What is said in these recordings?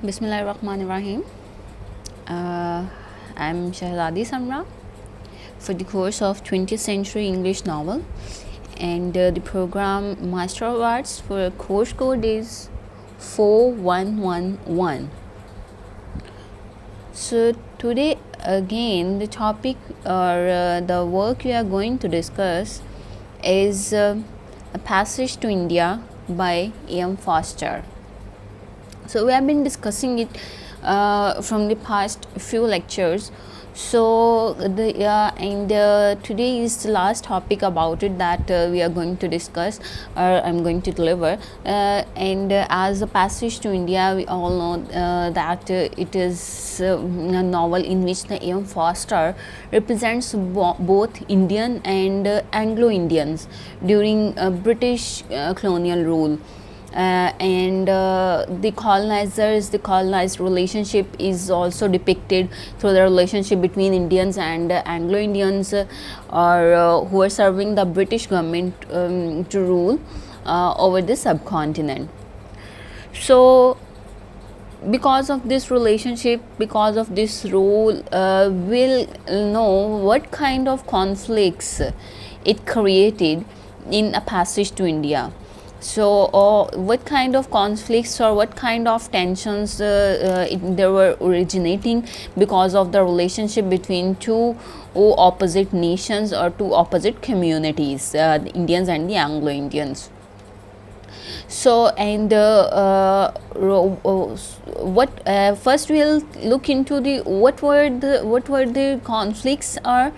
Bismillahirrahmanirrahim. Uh, I'm Shahzadi Samra for the course of 20th Century English Novel, and the program Master of Arts for course code is 4111. So today again the topic or the work we are going to discuss is A Passage to India by A.M. Foster. So we have been discussing it from the past few lectures. So today is the last topic about it that we are going to discuss, or I'm going to deliver. As A Passage to India, we all know that it is a novel in which the A.M. Foster represents both Indian and Anglo-Indians during British colonial rule. The colonized relationship is also depicted through the relationship between Indians and Anglo-Indians, who are serving the British government to rule over the subcontinent. So because of this relationship, because of this role, we'll know what kind of conflicts it created in A Passage to India. So what kind of conflicts or what kind of tensions they were originating because of the relationship between two opposite nations or two opposite communities, the Indians and the Anglo-Indians. So first we'll look into the what were the conflicts, or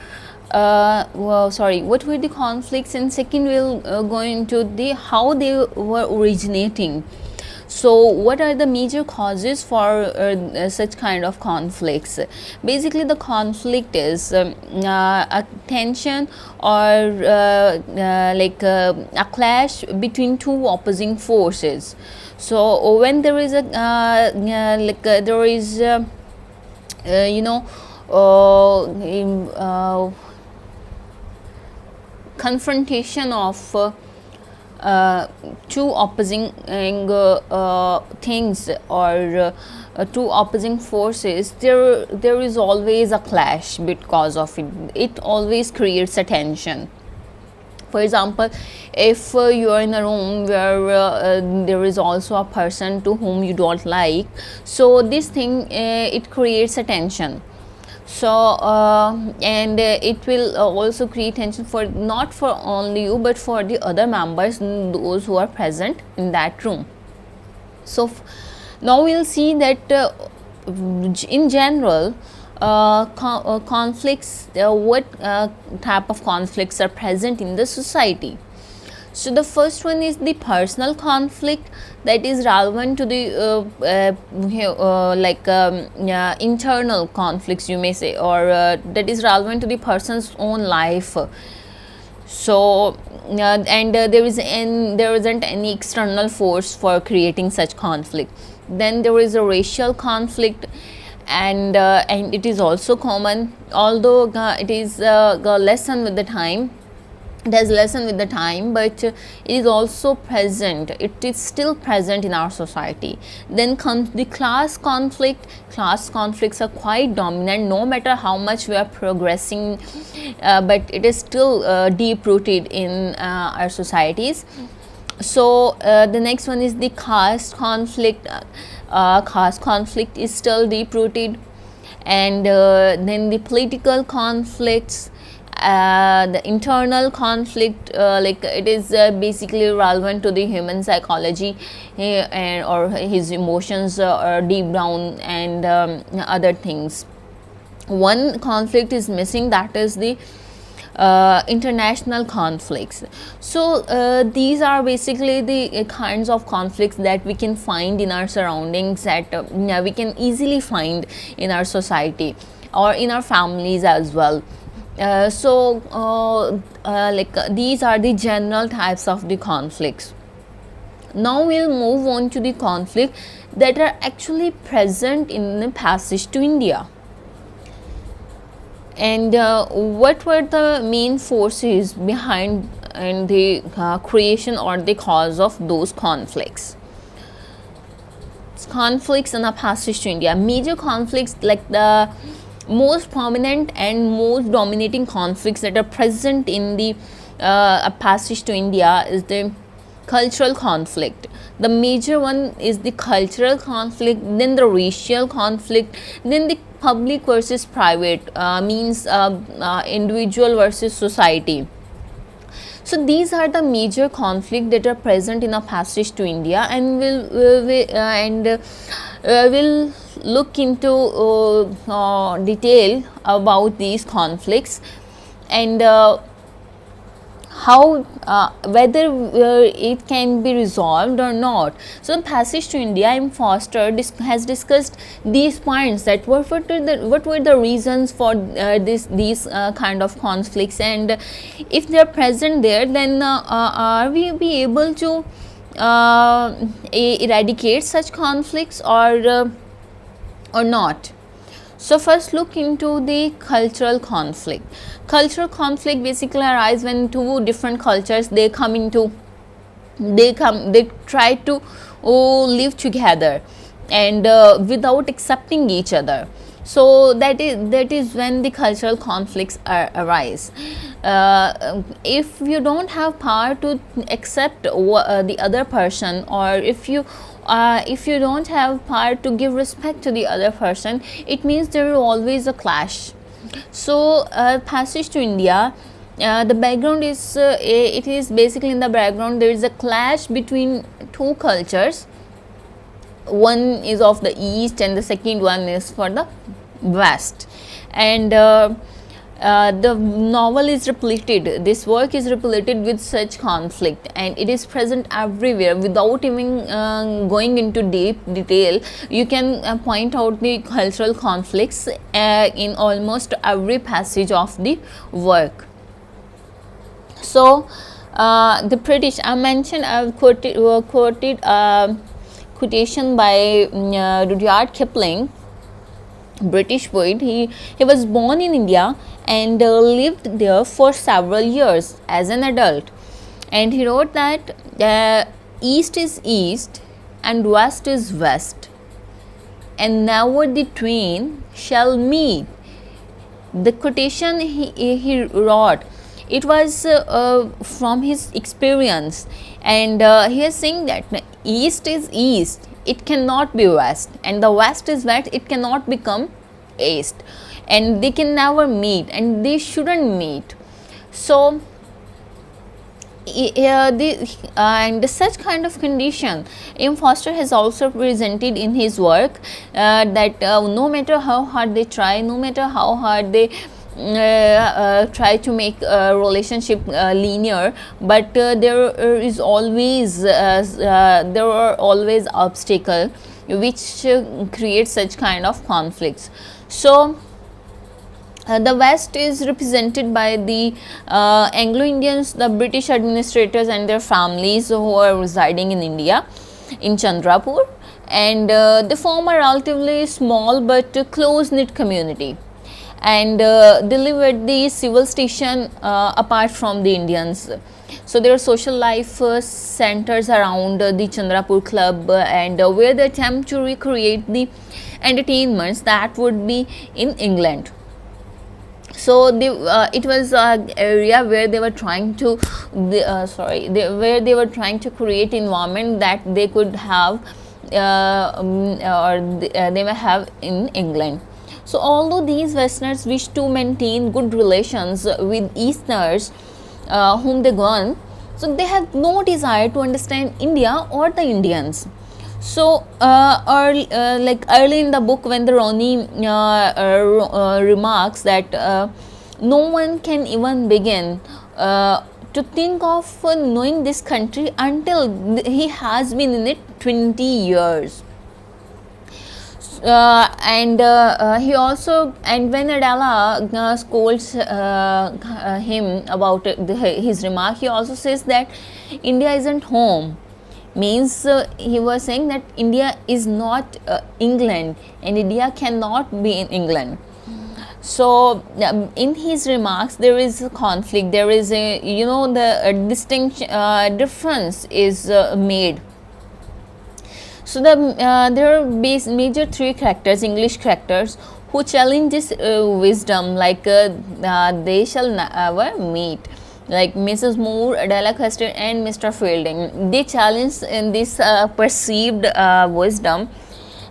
what were the conflicts, and second we'll go into the how they were originating. So what are the major causes for such kind of conflicts? Basically the conflict is a tension or a clash between two opposing forces. So when there is confrontation of two opposing things, or two opposing forces, there is always a clash. Because of it always creates a tension. For example, if you are in a room where there is also a person to whom you don't like, so this thing it creates a tension. So it will also create tension for not for only you but for the other members, those who are present in that room. So now we'll see that in general conflicts, what type of conflicts are present in the society. So the first one is the personal conflict, that is relevant to the internal conflicts, you may say, or that is relevant to the person's own life. So there isn't any external force for creating such conflict. Then there is a racial conflict, and it is also common, although it is lessened with the time. It has lessened with the time, but it is also present. It is still present in our society. Then comes the class conflict. Class conflicts are quite dominant, no matter how much we are progressing, but it is still deep rooted in our societies. So the next one is the caste conflict. Caste conflict is still deep rooted. And then the political conflicts, the internal conflict, it is basically relevant to the human psychology or his emotions or deep down, and other things. One conflict is missing, that is the international conflicts. So these are basically the kinds of conflicts that we can find in our surroundings, that we can easily find in our society or in our families as well. These are the general types of the conflicts. Now we'll move on to the conflict that are actually present in the Passage to India. And what were the main forces behind the creation or the cause of those conflicts? conflicts in a passage to India. Major conflicts, like the most prominent and most dominating conflicts that are present in the a passage to India is the cultural conflict. The major one is the cultural conflict, then the racial conflict, then the public versus private, means individual versus society. So these are the major conflicts that are present in a passage to India, and we'll look into detail about these conflicts, and how whether it can be resolved or not. So in passage to India, M. Foster has discussed these points, that what were the reasons for these kind of conflicts, and if they are present there, then are we be able to eradicate such conflicts or not. So first, look into the cultural conflict. Cultural conflict basically arise when two different cultures they try to live together, and without accepting each other. So that is when the cultural conflicts arise. If you don't have power to accept the other person, or if you don't have power to give respect to the other person, it means there is always a clash. So passage to India, the background is it is basically, in the background there is a clash between two cultures. One is of the east and the second one is for the west, and the novel is repleted, this work is repleted with such conflict, and it is present everywhere. Without even going into deep detail, you can point out the cultural conflicts in almost every passage of the work. So the British, I've quoted quotation by Rudyard Kipling, British poet. He was born in India and lived there for several years as an adult, and he wrote that east is east and west is west, and never the twain shall meet. The quotation he wrote, it was from his experience, and he is saying that east is east, it cannot be west, and the west is west, it cannot become east, and they can never meet, and they shouldn't meet. So and such kind of condition M. Foster has also presented in his work, that no matter how hard they try, no matter how hard they try to make a relationship linear, but there is always there are always obstacles which create such kind of conflicts. So the West is represented by the Anglo-Indians, the British administrators and their families who are residing in India, in Chandrapur, and they form a relatively small but close-knit community, and they live at the civil station apart from the Indians. So their social life centers around the Chandrapur club, and where they attempt to recreate the entertainments that would be in England. So it was an area where they were trying to where they were trying to create environment that they could have they may have in England. So although these Westerners wish to maintain good relations with Easterners whom they govern, so they have no desire to understand India or the Indians. So like early in the book, when the Roni remarks that no one can even begin to think of knowing this country until he has been in it 20 years. And he also, and when Adela scolds him about his remark, he also says that India isn't home. Means he was saying that India is not England, and India cannot be in England. So in his remarks there is a conflict, there is a the distinct difference is made. So there are major three characters, English characters, who challenge this wisdom, like they shall never meet, like Mrs. Moore, Adela Custer, and Mr. Fielding. They challenge in this perceived wisdom,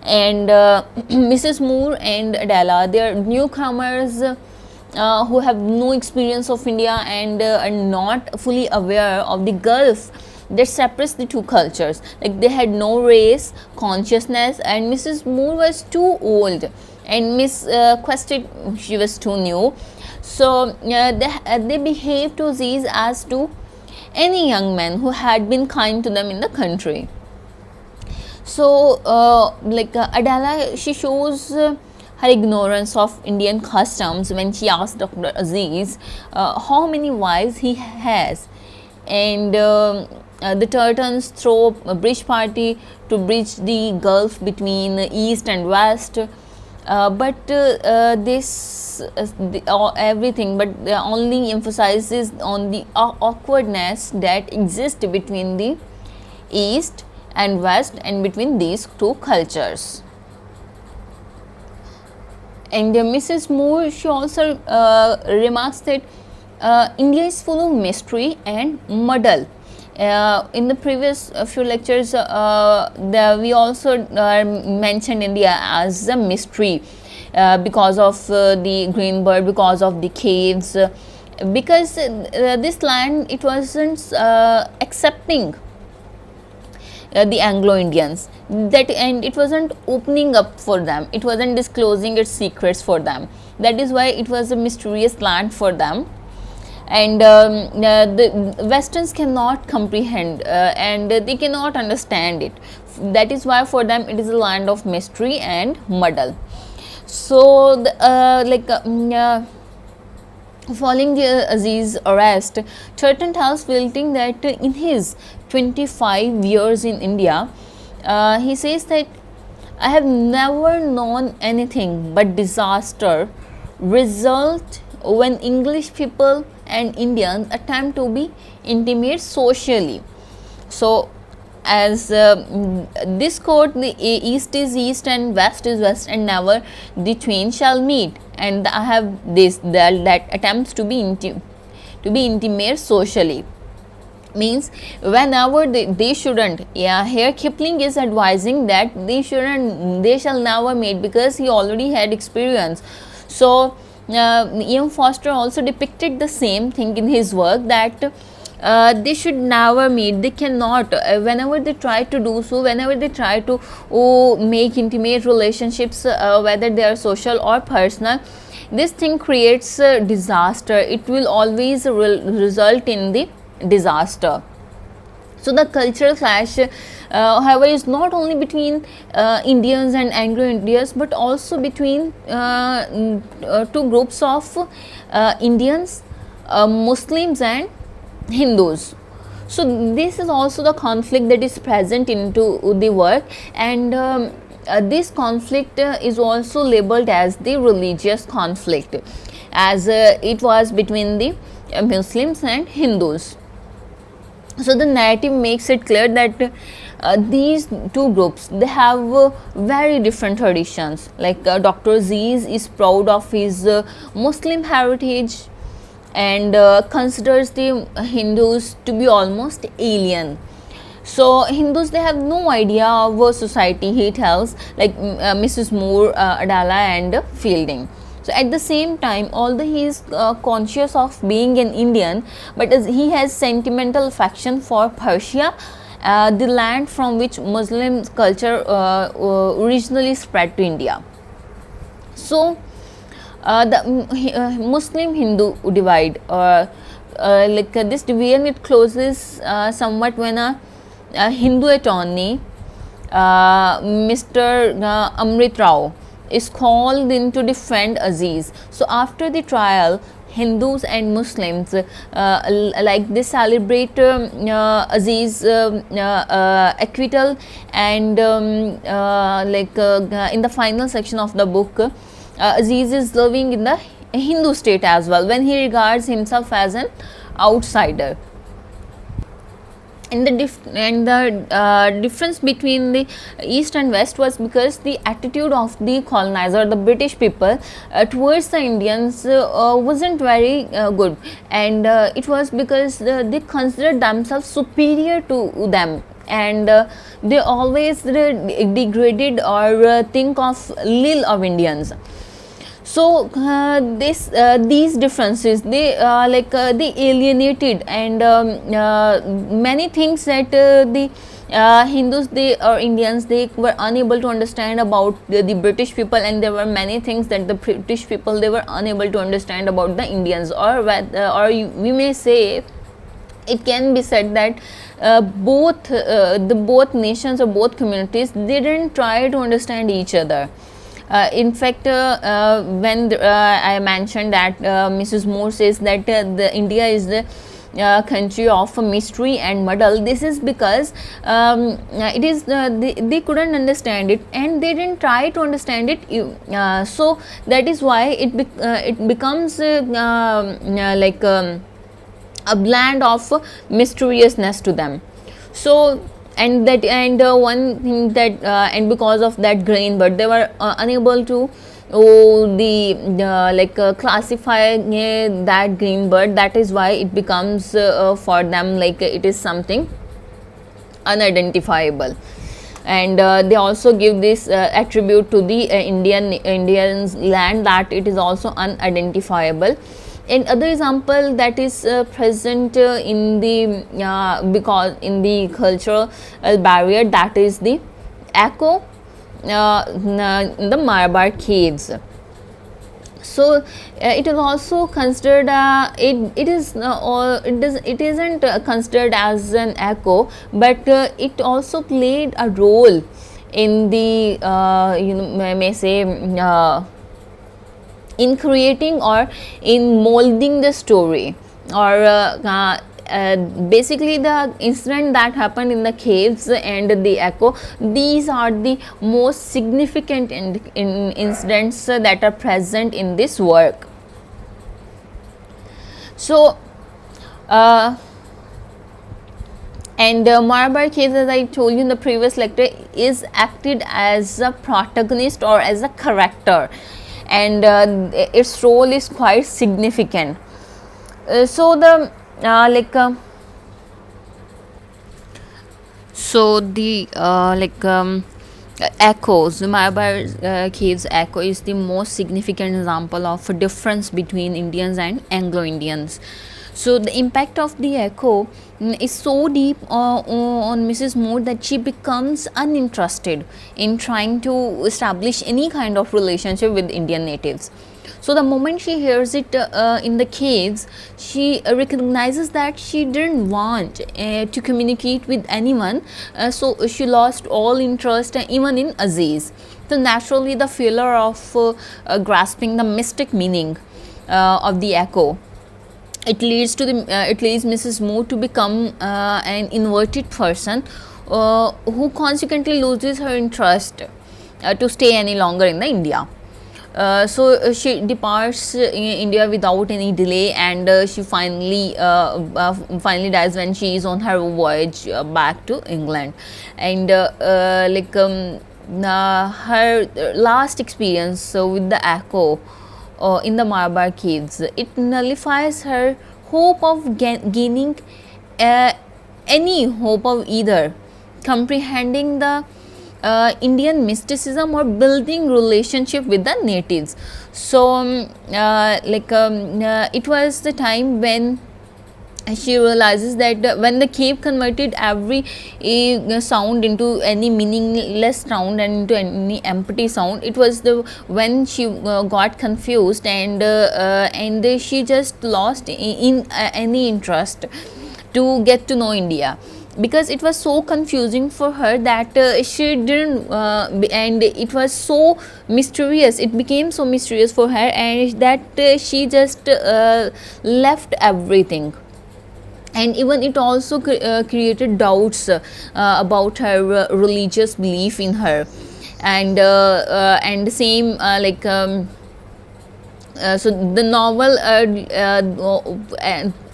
and Mrs. Moore and Adela, they are newcomers who have no experience of India and are not fully aware of the gulf that separates the two cultures. Like they had no race consciousness, and Mrs. Moore was too old, and Miss Quested, she was too new. So they behaved to Aziz as to any young man who had been kind to them in the country. So Adela, she shows her ignorance of Indian customs when she asked Dr. Aziz how many wives he has, and the Turtons throw a bridge party to bridge the gulf between east and west. But this everything but only emphasizes on the awkwardness that exists between the east and west and between these two cultures. And Mrs. Moore, she also remarks that India is full of mystery and muddle. In the previous few lectures, we also mentioned India as a mystery because of the green bird, because of the caves, because this land, it wasn't accepting the Anglo-Indians, that, and it wasn't opening up for them, it wasn't disclosing its secrets for them. That is why it was a mysterious land for them, and the Westerns cannot comprehend and they cannot understand it. That is why for them it is a land of mystery and muddle. So following the Aziz arrest, Turton tells Fielding that in his 25 years in India, he says that I have never known anything but disaster result when English people and Indians attempt to be intimate socially. So as this quote, the east is east and west is west, and never the twain shall meet. And I have this that attempts to be intimate socially, means whenever they shouldn't. Yeah, here Kipling is advising that they shall never meet, because he already had experience. So E.M. Forster also depicted the same thing in his work, that they should never meet, they cannot, whenever they try to do so, whenever they try to make intimate relationships, whether they are social or personal, this thing creates disaster. It will always result in the disaster. So the cultural clash, however, is not only between Indians and Anglo-Indians, but also between two groups of Indians, Muslims and Hindus. So this is also the conflict that is present into the work, and this conflict is also labeled as the religious conflict, as it was between the Muslims and Hindus. So the narrative makes it clear that these two groups, they have very different traditions. Like Dr. Aziz is proud of his Muslim heritage and considers the Hindus to be almost alien. So Hindus, they have no idea of society, he tells, like Mrs. Moore, Adala and Fielding. So at the same time, although he is conscious of being an Indian, but as he has sentimental affection for Persia, the land from which Muslim culture originally spread to India. So the Muslim Hindu divide, this division, it closes somewhat when a Hindu attorney, Mr. Amrit Rao, is called in to defend Aziz. So after the trial, Hindus and Muslims they celebrate Aziz acquittal, and in the final section of the book, Aziz is living in the Hindu state as well, when he regards himself as an outsider. and the difference between the east and west was because the attitude of the colonizer, the British people, towards the Indians wasn't very good, and it was because they considered themselves superior to them, and they always degraded or think of little of Indians. So this these differences, they alienated, and many things that the Hindus, they or Indians, they were unable to understand about the British people, and there were many things that the British people, they were unable to understand about the Indians, we may say, it can be said that both nations or both communities, they didn't try to understand each other. In fact, when I mentioned that Mrs. Moore says that the India is the country of mystery and muddle, this is because it is they couldn't understand it, and they didn't try to understand it. So that is why it becomes a blend of mysteriousness to them. So one thing that and because of that grain, but they were unable to classify that green bird. That is why it becomes for them like it is something unidentifiable. And they also give this attribute to the Indians land, that it is also unidentifiable. And other example that is present in the because in the cultural barrier, that is the echo in the Malabar caves. So it is also considered it isn't considered as an echo, but it also played a role in the may say in creating or in molding the story, or basically the incident that happened in the caves and the echo, these are the most significant incidents that are present in this work. So Malabar Caves, as I told you in the previous lecture, is acted as a protagonist or as a character, and its role is quite significant. So the echoes, the Malabar Caves echo is the most significant example of a difference between Indians and Anglo-Indians. So the impact of the echo is so deep on Mrs. Moore that she becomes uninterested in trying to establish any kind of relationship with Indian natives. So the moment she hears it in the caves, she recognizes that she didn't want to communicate with anyone, so she lost all interest even in Aziz. So naturally the failure of grasping the mystic meaning of the echo, it leads Mrs. Moore to become an inverted person who consequently loses her interest to stay any longer in the India. So she departs India without any delay, and she finally dies when she is on her voyage back to England. And her last experience with the echo in the Malabar Caves, it nullifies her hope of gaining any hope of either comprehending the Indian mysticism or building relationship with the natives. So it was the time when she realizes that when the cave converted every sound into any meaningless sound and into any empty sound, it was the when she got confused, and she just lost in any interest to get to know India, because it was so confusing for her that she didn't and it was so mysterious, it became so mysterious for her, and that she just left everything. And even it also created doubts about her religious belief in her, and same So the novel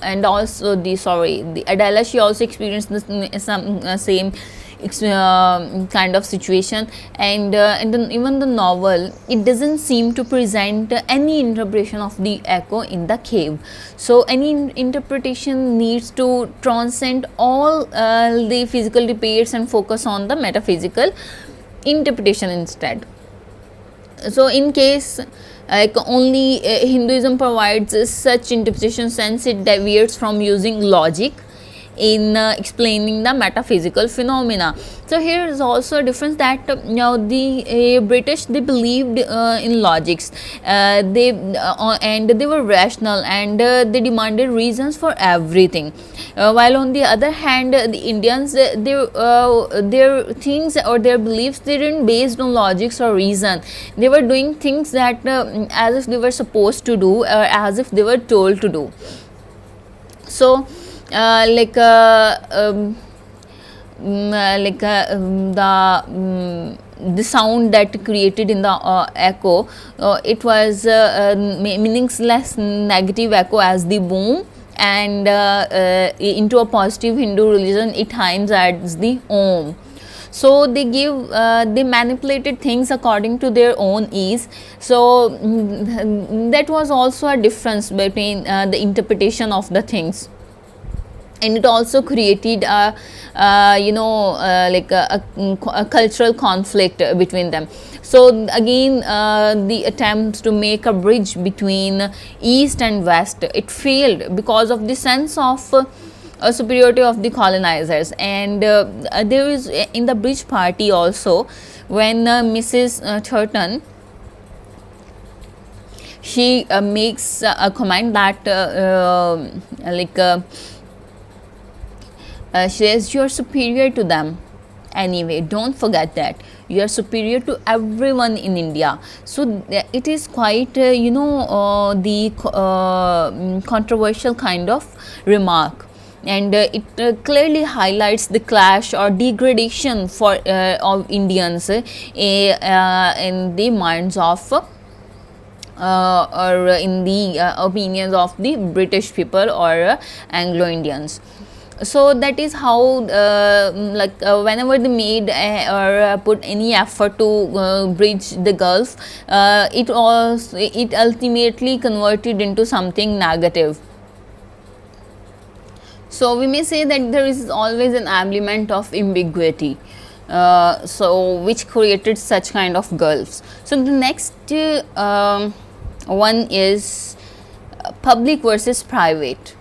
and also the Adela, she also experienced this some same kind of situation, and then even the novel, it doesn't seem to present any interpretation of the echo in the cave. So any interpretation needs to transcend all the physical debates and focus on the metaphysical interpretation instead. So in case only Hinduism provides such interpretation, since it deviates from using logic in explaining the metaphysical phenomena. So here is also a difference that the British, they believed in logics, and they were rational, and they demanded reasons for everything, while on the other hand the Indians, their things or their beliefs, they didn't based on logics or reason. They were doing things that as if they were supposed to do, or as if they were told to do. So the sound that created in the echo, it was meaningless negative echo as the boom, and into a positive Hindu religion it times as the om. So they manipulated things according to their own ease. So that was also a difference between the interpretation of the things, and it also created a cultural conflict between them. So again, the attempts to make a bridge between east and west, it failed because of the sense of superiority of the colonizers. And there is in the bridge party also, when Mrs. Turton, she makes a comment that she says, you are superior to them anyway, don't forget that you are superior to everyone in India. So it is quite the controversial kind of remark, and it clearly highlights the clash or degradation for of Indians in the minds of or in the opinions of the British people or Anglo-Indians. So that is how whenever they made or put any effort to bridge the gulf, it ultimately converted into something negative. So we may say that there is always an element of ambiguity, so which created such kind of gulfs. So the next one is public versus private.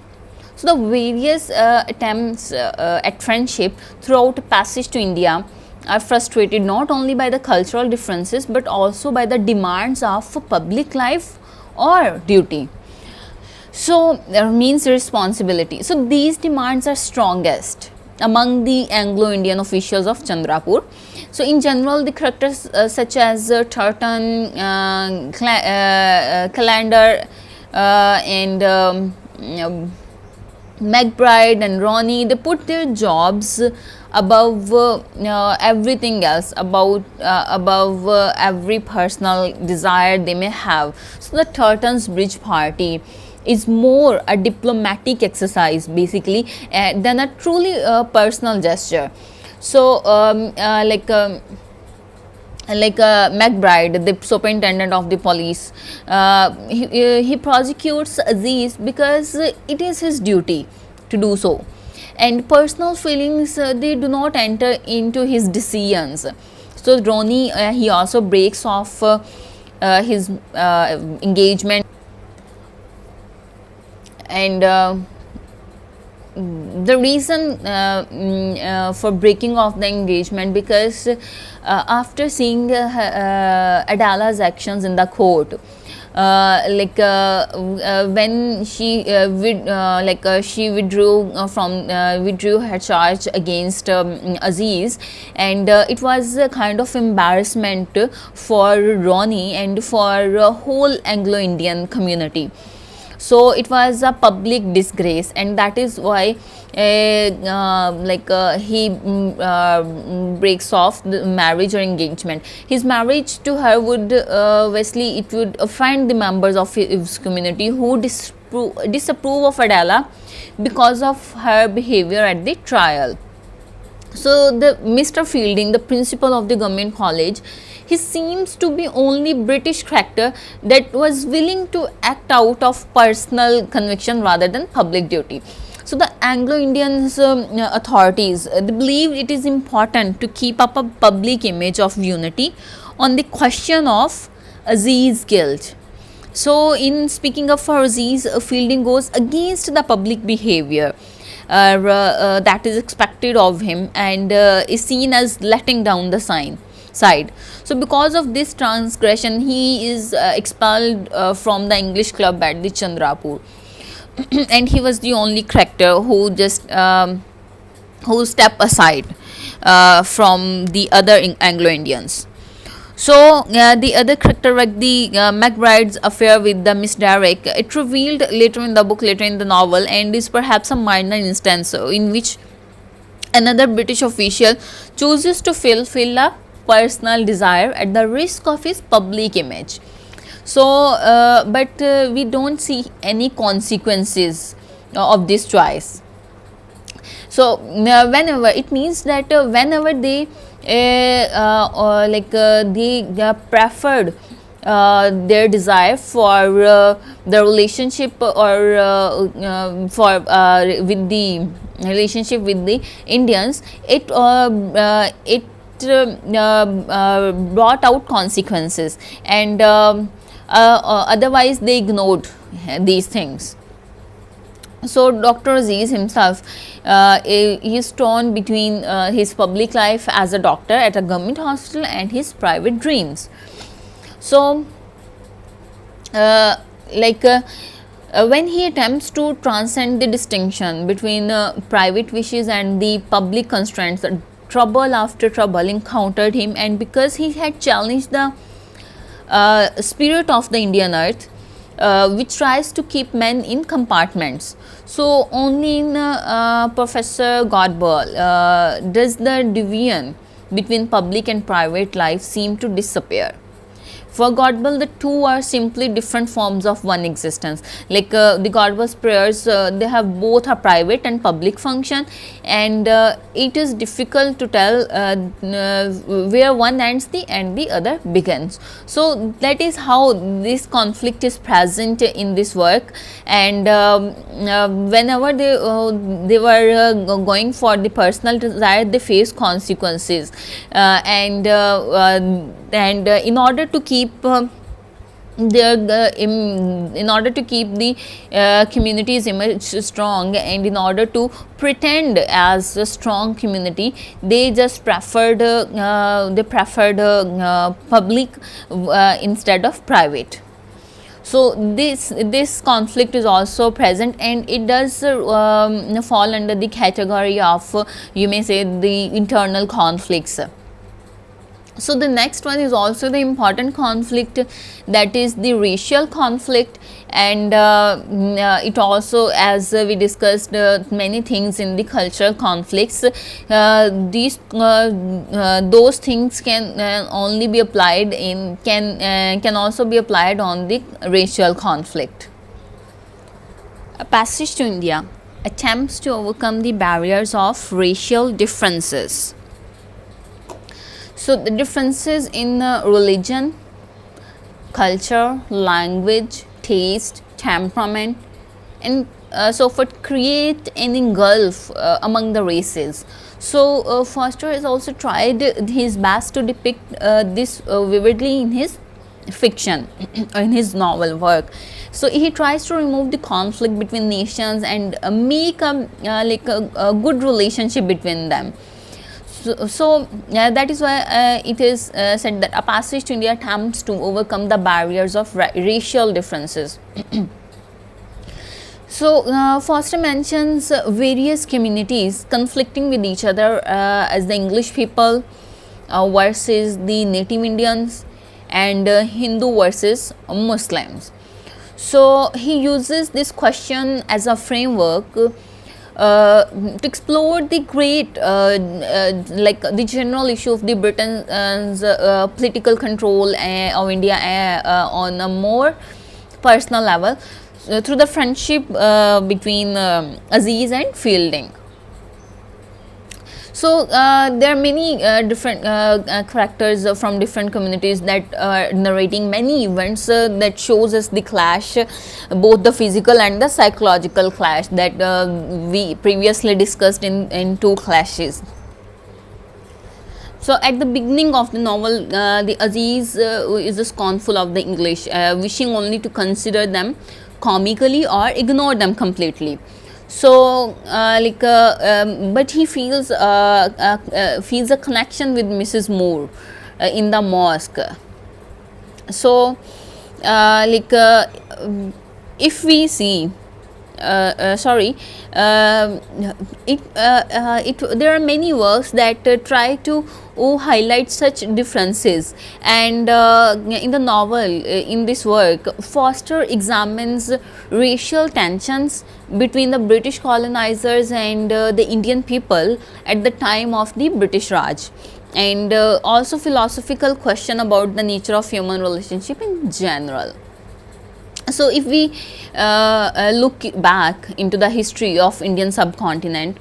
So the various attempts at friendship throughout passage to India are frustrated not only by the cultural differences but also by the demands of public life or duty. So there means responsibility. So these demands are strongest among the Anglo-Indian officials of Chandrapur. So in general, the characters such as Turton, Callender, and McBride and Ronnie, they put their jobs above everything else, above every personal desire they may have. So the Turton's bridge party is more a diplomatic exercise basically than a truly personal gesture. So McBride, the superintendent of the police, he prosecutes Aziz because it is his duty to do so, and personal feelings they do not enter into his decisions. So Ronnie, he also breaks off his engagement, and the reason for breaking off the engagement, because after seeing Adala's actions in the court, when she she withdrew her charge against Aziz, and it was a kind of embarrassment for Ronnie and for whole Anglo-Indian community. So it was a public disgrace, and that is why he breaks off the marriage or engagement. His marriage to her would obviously it would offend the members of his community who disapprove of Adela because of her behavior at the trial. So the Mr. Fielding, the principal of the government college, he seems to be only British character that was willing to act out of personal conviction rather than public duty. So the Anglo-Indians authorities they believe it is important to keep up a public image of unity on the question of Aziz's guilt. So in speaking of Aziz, Fielding goes against the public behavior that is expected of him, and is seen as letting down the side. So because of this transgression, he is expelled from the English club at the Chandrapur. And he was the only character who just who stepped aside from the other Anglo-Indians. So the other character, like the McBride's affair with the Miss Derrick, it revealed later in the book, later in the novel, and is perhaps a minor instance in which another British official chooses to fulfill a personal desire at the risk of his public image. So, but we don't see any consequences of this choice. So whenever it means that whenever they they preferred their desire for the relationship or for with the relationship with the Indians, it brought out consequences, and otherwise they ignored these things. So Dr. Aziz himself is torn between his public life as a doctor at a government hospital and his private dreams. So when he attempts to transcend the distinction between private wishes and the public constraints, trouble after trouble encountered him, and because he had challenged the spirit of the Indian earth, which tries to keep men in compartments. So only in Professor Godball does the division between public and private life seem to disappear. For Godball, the two are simply different forms of one existence. Like the Godball's prayers, they have both a private and public function, and it is difficult to tell where one ends and the other begins. So that is how this conflict is present in this work, and whenever they were going for the personal desire, they face consequences, and in order to keep in order to keep the community's image strong, and in order to pretend as a strong community, they just preferred public instead of private. So this conflict is also present, and it does fall under the category of you may say the internal conflicts. So the next one is also the important conflict, that is the racial conflict, and it also, as we discussed many things in the cultural conflicts, those things can only be applied in can also be applied on the racial conflict. A Passage to India attempts to overcome the barriers of racial differences. So the differences in religion, culture, language, taste, temperament, and so forth create an gulf among the races. So Foster has also tried his best to depict this vividly in his fiction in his novel work. So he tries to remove the conflict between nations and make a good relationship between them. So that is why it is said that A Passage to India attempts to overcome the barriers of racial differences. So Foster mentions various communities conflicting with each other as the English people versus the native Indians, and Hindu versus Muslims. So he uses this question as a framework to explore the great, like the general issue of the Britain's political control of India on a more personal level, through the friendship between Aziz and Fielding. So there are many different characters from different communities that are narrating many events that shows us the clash, both the physical and the psychological clash that we previously discussed in two clashes. So at the beginning of the novel, the Aziz is scornful of the English, wishing only to consider them comically or ignore them completely. So but he feels a connection with Mrs. Moore in the mosque. So if we see, sorry, there are many works that try to highlight such differences, and in the novel, in this work, Foster examines racial tensions between the British colonizers and the Indian people at the time of the British Raj, and also philosophical question about the nature of human relationship in general. So if we look back into the history of Indian subcontinent,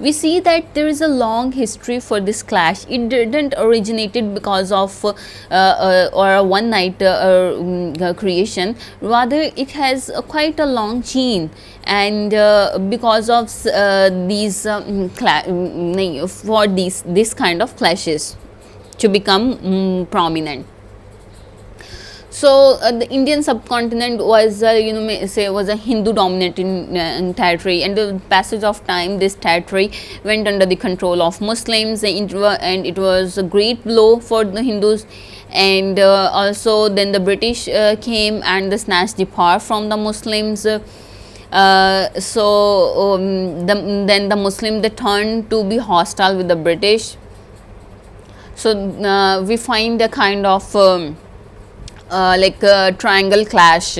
we see that there is a long history for this clash. It didn't originated because of or a one night creation. Rather, it has quite a long chain, and because of these for these this kind of clashes to become prominent. So the Indian subcontinent was, may say, was a Hindu dominating territory, and the passage of time, this territory went under the control of Muslims, and it was a great blow for the Hindus. And also then the British came and they snatched the power from the Muslims. Then the Muslim, they turned to be hostile with the British. So we find a kind of like a triangle clash,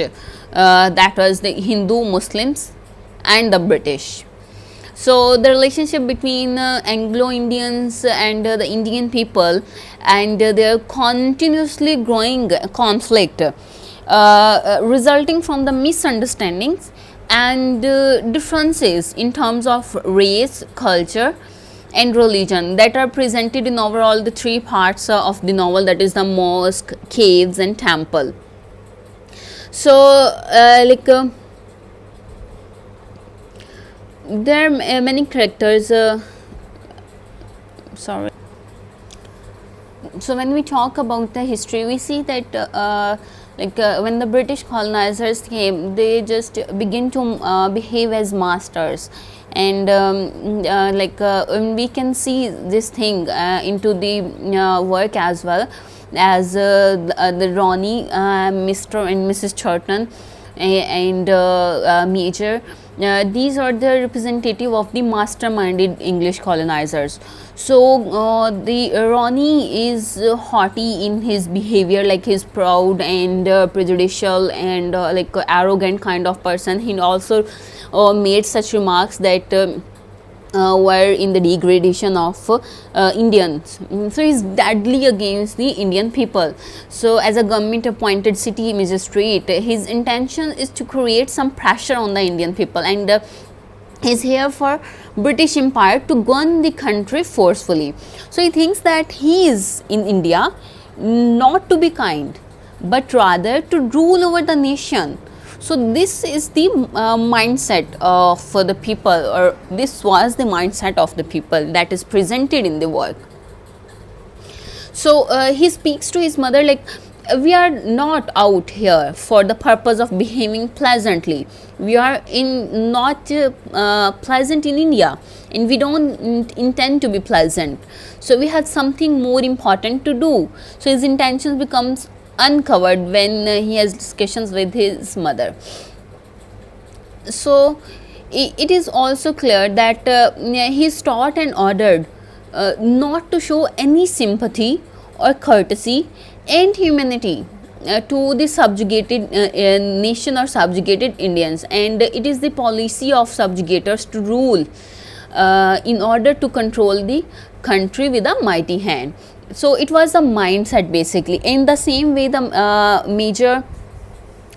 that was the Hindu, Muslims and the British. So the relationship between Anglo-Indians and the Indian people, and their continuously growing conflict, resulting from the misunderstandings and differences in terms of race, culture and religion, that are presented in overall the three parts of the novel, that is the mosque, caves and temple. So there are many characters, sorry. So when we talk about the history, we see that when the British colonizers came, they just begin to behave as masters, and we can see this thing into the work as well, as the Ronnie, Mr. and Mrs. Churton, and Major. These are the representative of the masterminded English colonizers. So the Ronnie is haughty in his behavior, like he's proud and prejudicial and arrogant kind of person. He also made such remarks that were in the degradation of Indians. So he's deadly against the Indian people. So as a government appointed city magistrate, his intention is to create some pressure on the Indian people, and he's here for British Empire to govern the country forcefully. So he thinks that he is in India not to be kind, but rather to rule over the nation. So this is the mindset of the people, or this was the mindset of the people that is presented in the work. So he speaks to his mother like, we are not out here for the purpose of behaving pleasantly. We are not pleasant in India, and we don't intend to be pleasant. So we have something more important to do. So his intentions becomes uncovered when he has discussions with his mother. So it is also clear that he is taught and ordered not to show any sympathy or courtesy and humanity to the subjugated nation or subjugated Indians, and it is the policy of subjugators to rule in order to control the country with a mighty hand. So it was a mindset basically. In the same way,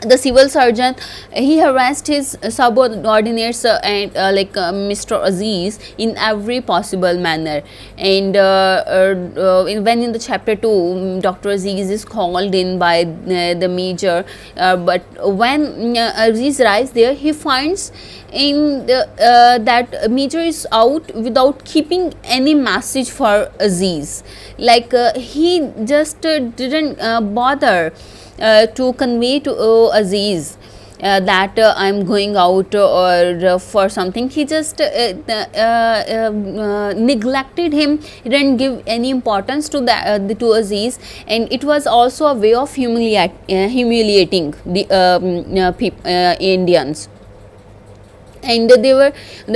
the civil surgeon, he harassed his subordinates and Mr. Aziz in every possible manner. And when in the chapter 2, Dr. Aziz is called in by the major, but when Aziz arrives there, he finds in that major is out without keeping any message for Aziz. He just didn't bother to convey to Aziz that I'm going out or for something. He just neglected him. He didn't give any importance to that to Aziz, and it was also a way of humiliating the Indians. And the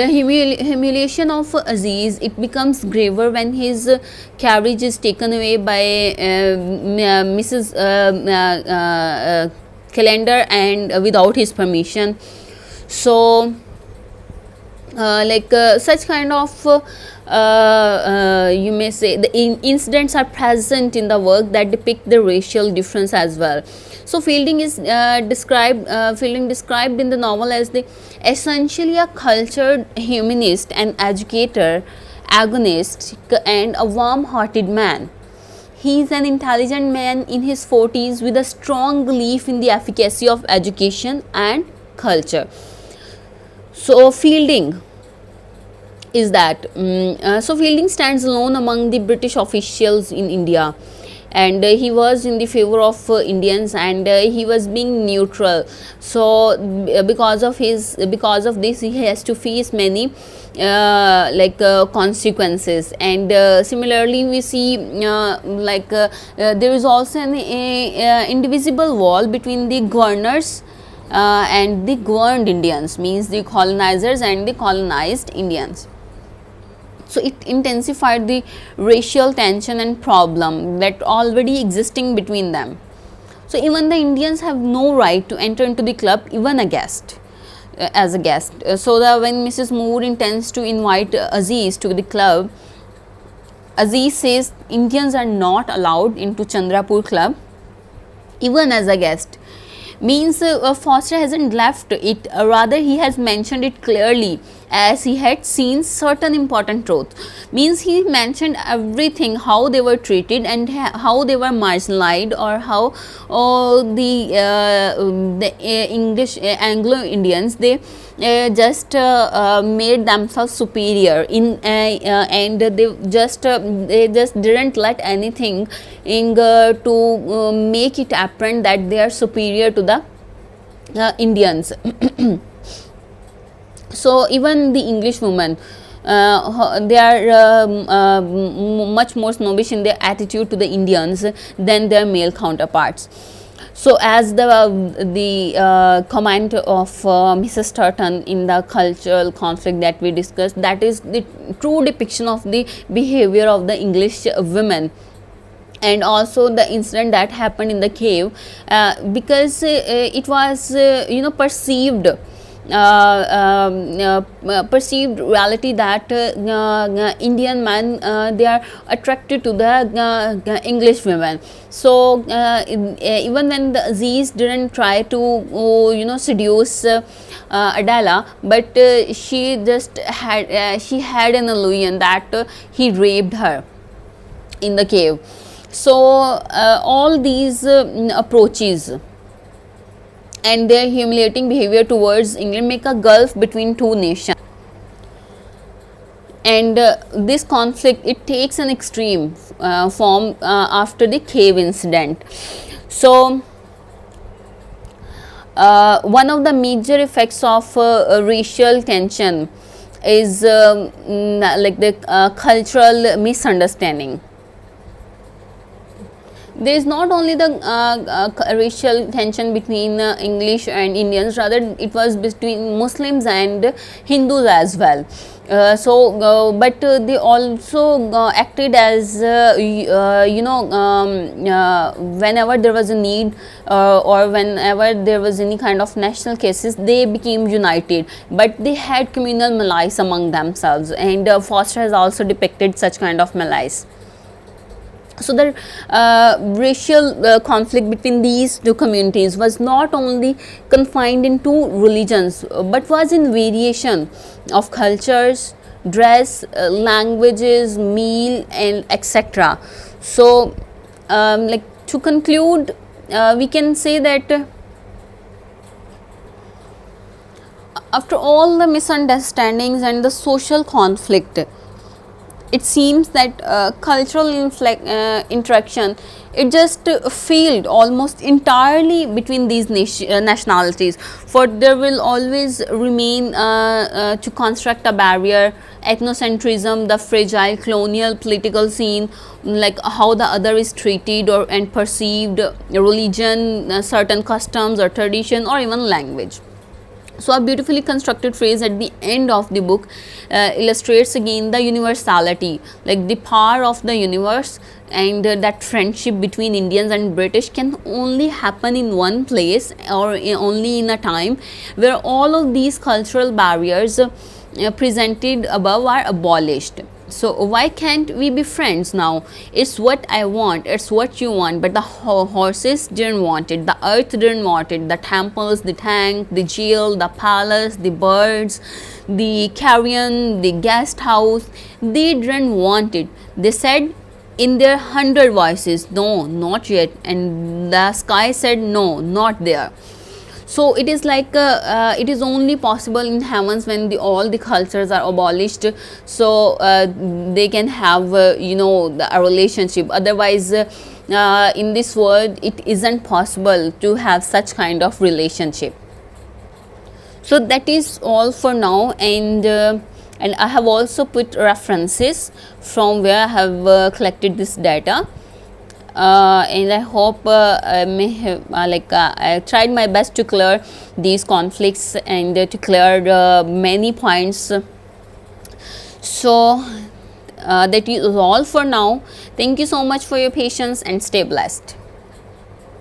humiliation of Aziz, it becomes graver when his carriage is taken away by Mrs. Calendar, and without his permission. So such kind of you may say the incidents are present in the work that depict the racial difference as well. So Fielding is described in the novel as the essentially a cultured humanist, an educator, agonist, and a warm-hearted man. He is an intelligent man in his 40s with a strong belief in the efficacy of education and culture. So Fielding is that so Fielding stands alone among the British officials in India, and he was in the favor of Indians, and he was being neutral. So because of this, he has to face many consequences. And similarly, we see there is also an indivisible wall between the governors and the governed Indians, means the colonizers and the colonized Indians. So it intensified the racial tension and problem that already existing between them. So even the Indians have no right to enter into the club, even a guest, as a guest. So when Mrs. Moore intends to invite Aziz to the club, Aziz says Indians are not allowed into Chandrapur club, even as a guest. Means Foster hasn't left it, rather he has mentioned it clearly, as he had seen certain important truth. Means he mentioned everything, how they were treated and how they were marginalized, or how the English Anglo Indians, they just made themselves superior in and they just didn't let anything to make it apparent that they are superior to the Indians. So even the English women, they are much more snobbish in their attitude to the Indians than their male counterparts. So as the comment of Mrs. Turton in the cultural conflict that we discussed, that is the true depiction of the behavior of the English women. And also the incident that happened in the cave, because it was perceived perceived reality that Indian men, they are attracted to the English women. So even when the Aziz didn't try to seduce Adela, but she just had she had an illusion that he raped her in the cave. So all these approaches and their humiliating behavior towards England make a gulf between two nations. And this conflict, it takes an extreme form after the cave incident. So one of the major effects of racial tension is like the cultural misunderstanding. there is not only the racial tension between English and Indians, rather it was between Muslims and Hindus as well. But they also acted as whenever there was a need or whenever there was any kind of national cases, they became united, but they had communal malice among themselves, and Foster has also depicted such kind of malice. So the racial conflict between these two communities was not only confined in two religions, but was in variation of cultures, dress, languages, meal, and etc. So like to conclude, we can say that after all the misunderstandings and the social conflict, it seems that cultural interaction, it just failed almost entirely between these nationalities, for there will always remain to construct a barrier, ethnocentrism, the fragile colonial political scene, like how the other is treated or and perceived, religion, certain customs or tradition, or even language. So a beautifully constructed phrase at the end of the book illustrates again the universality, like the power of the universe, and that friendship between Indians and British can only happen in one place, or only in a time where all of these cultural barriers presented above are abolished. So why can't we be friends now? It's what I want, it's what you want, but the horses didn't want it, the earth didn't want it, the temples, the tank, the jail, the palace, the birds, the carrion, the guest house, they didn't want it. They said in their 100 voices, no, not yet, and the sky said no, not there. So it is like it is only possible in heavens when all the cultures are abolished, so they can have a relationship. Otherwise in this world it isn't possible to have such kind of relationship. So that is all for now, and I have also put references from where I have collected this data. And I hope I may have I tried my best to clear these conflicts and to clear many points. So that is all for now. Thank you so much for your patience, and stay blessed.